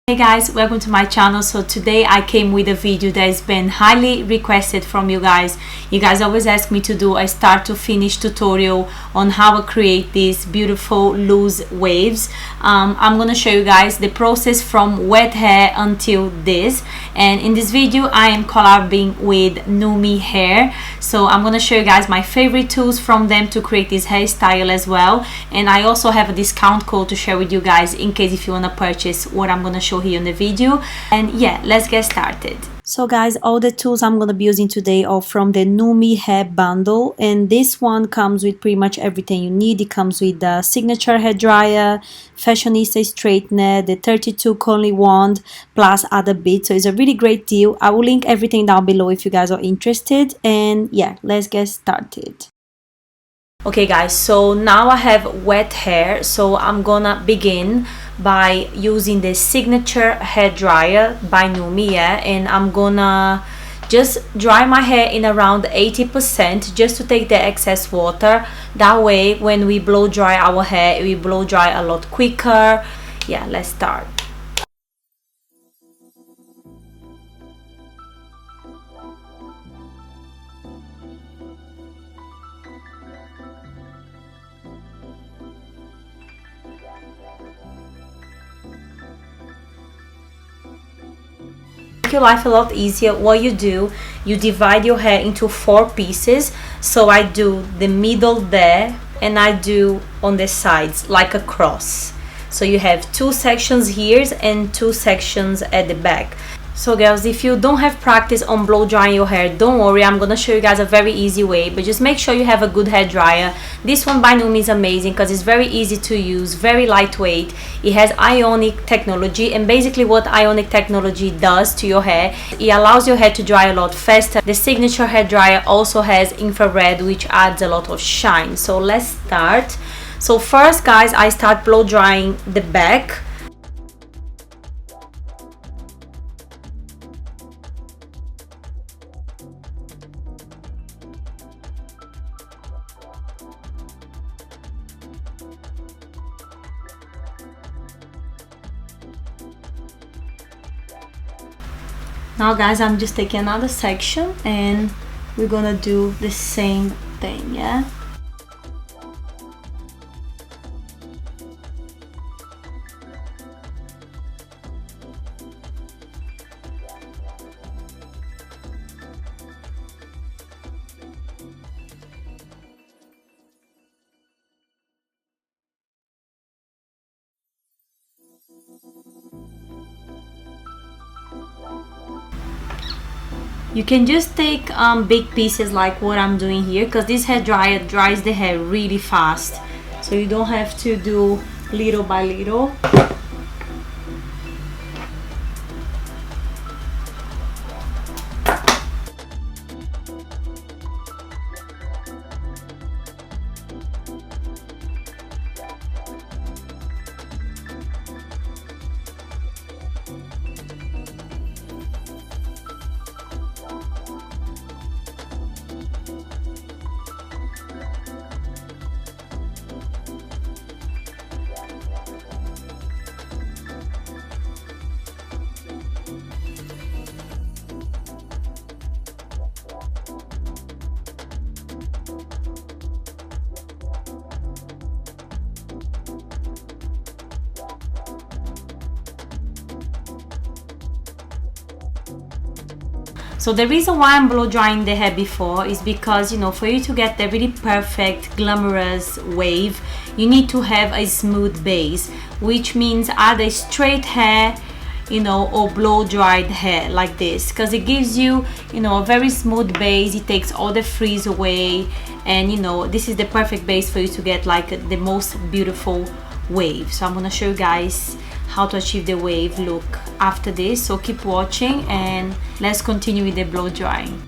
Hey guys, welcome to my channel. So today I came with a video that has been highly requested from you guys. You guys always ask me to do a start to finish tutorial on how to create these beautiful loose waves. I'm gonna show you guys the process from wet hair until this, and in this video I am collabing with Numi Hair. So I'm gonna show you guys my favorite tools from them to create this hairstyle as well, and I also have a discount code to share with you guys in case if you want to purchase what I'm gonna show here in the video. And yeah, let's get started. So guys, all the tools I'm gonna be using today are from the Numi Hair bundle, and this one comes with pretty much everything you need. It comes with the signature hair dryer, fashionista straightener, the 32 curly wand, plus other bits. So it's a really great deal. I will link everything down below if you guys are interested. And yeah, let's get started. Okay guys, so now I have wet hair, so I'm gonna begin by using the signature hair dryer by Numi, and I'm gonna just dry my hair in around 80% just to take the excess water. That way when we blow dry our hair, we blow dry a lot quicker. Yeah, let's start. Your life a lot easier, what you do, you divide your hair into 4 pieces. So I do the middle there, and I do on the sides like a cross. So you have 2 sections here and 2 sections at the back. So girls, if you don't have practice on blow drying your hair, don't worry, I'm gonna show you guys a very easy way, but just make sure you have a good hair dryer. This one by Numi is amazing because it's very easy to use, very lightweight. It has ionic technology, and basically what ionic technology does to your hair, it allows your hair to dry a lot faster. The signature hair dryer also has infrared, which adds a lot of shine. So let's start. So first guys, I start blow drying the back. Now guys, I'm just taking another section and we're gonna do the same thing, yeah? You can just take big pieces like what I'm doing here, because this hair dryer dries the hair really fast, so you don't have to do little by little. So the reason why I'm blow drying the hair before is because, you know, for you to get the really perfect glamorous wave, you need to have a smooth base, which means either straight hair, you know, or blow dried hair like this, because it gives you, you know, a very smooth base. It takes all the frizz away, and you know, this is the perfect base for you to get like the most beautiful wave. So I'm gonna show you guys how to achieve the wave look after this, so keep watching and let's continue with the blow drying.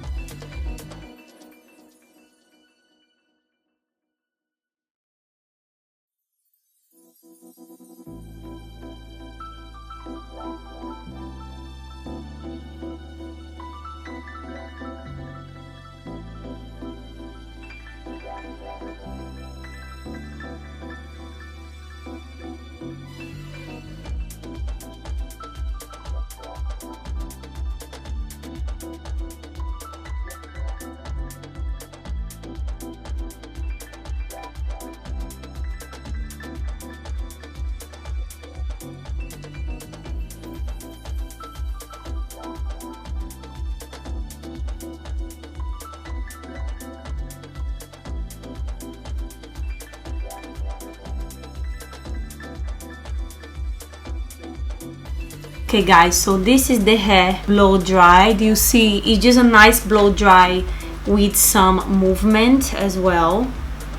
Okay guys, so this is the hair blow dried. You see it's just a nice blow dry with some movement as well,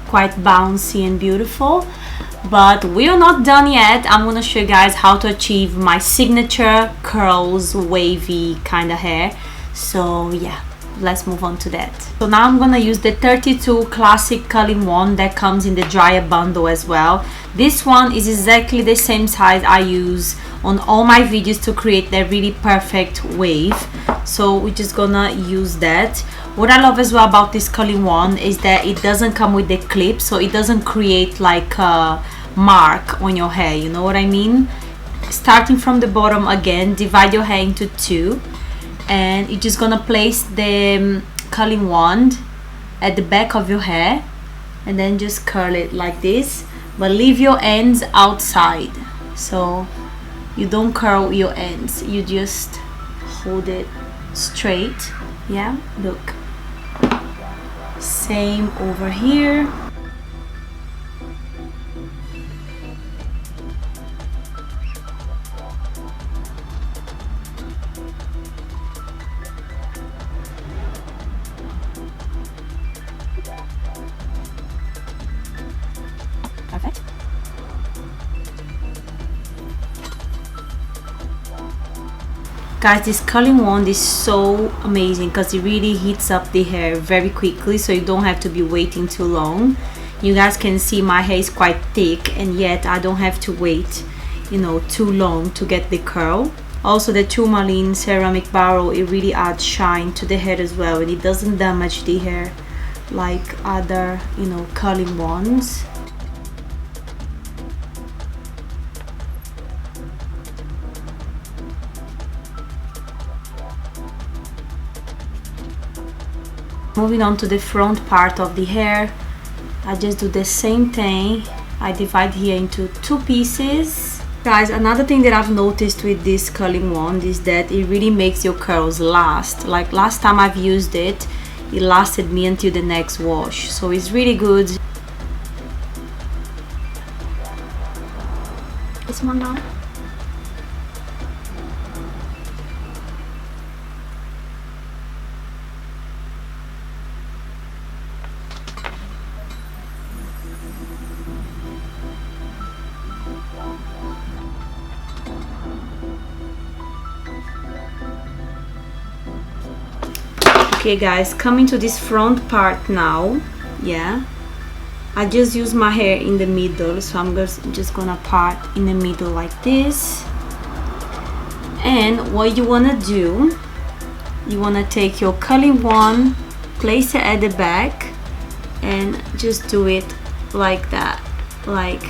quite bouncy and beautiful. But we're not done yet. I'm gonna show you guys how to achieve my signature curls, wavy kind of hair. So yeah, let's move on to that. So now I'm gonna use the 32 classic curling wand that comes in the dryer bundle as well. This one is exactly the same size I use on all my videos to create that really perfect wave. So we're just gonna use that. What I love as well about this curling wand is that it doesn't come with the clip, so it doesn't create like a mark on your hair, you know what I mean? Starting from the bottom again, divide your hair into two, and you're just gonna place the curling wand at the back of your hair and then just curl it like this, but leave your ends outside, so you don't curl your ends, you just hold it straight. Yeah, look, same over here. Perfect. Guys, this curling wand is so amazing because it really heats up the hair very quickly, so you don't have to be waiting too long. You guys can see my hair is quite thick, and yet I don't have to wait, you know, too long to get the curl. Also, the tourmaline ceramic barrel, it really adds shine to the hair as well, and it doesn't damage the hair like other, you know, curling wands. Moving on to the front part of the hair, I just do the same thing. I divide here into two pieces. Guys, another thing that I've noticed with this curling wand is that it really makes your curls last. Like last time I've used it, it lasted me until the next wash, so it's really good. This one now. Okay guys, coming to this front part now. Yeah, I just use my hair in the middle, so I'm just gonna part in the middle like this. And what you wanna do, you wanna take your curling wand, place it at the back, and just do it like that, like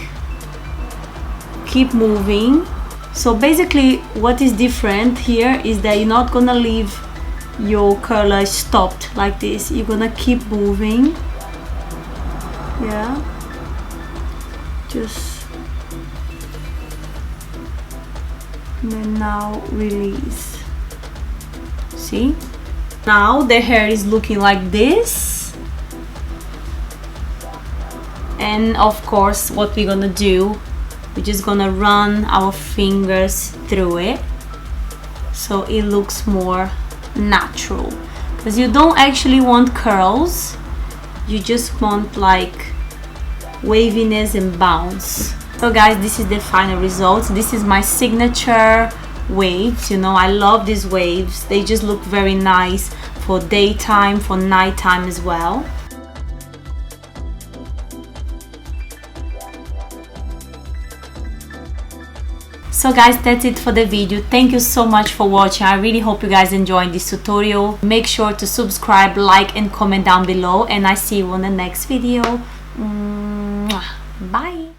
keep moving. So basically what is different here is that you're not gonna leave your curler stopped like this, you're gonna keep moving. Yeah, just, and then now release. See, now the hair is looking like this. And of course what we're gonna do, we're just gonna run our fingers through it so it looks more natural, because you don't actually want curls, you just want like waviness and bounce. So guys, this is the final result. This is my signature waves. You know, I love these waves, they just look very nice for daytime, for nighttime as well. So guys, that's it for the video. Thank you so much for watching. I really hope you guys enjoyed this tutorial. Make sure to subscribe, like and comment down below, and I see you on the next video. Bye.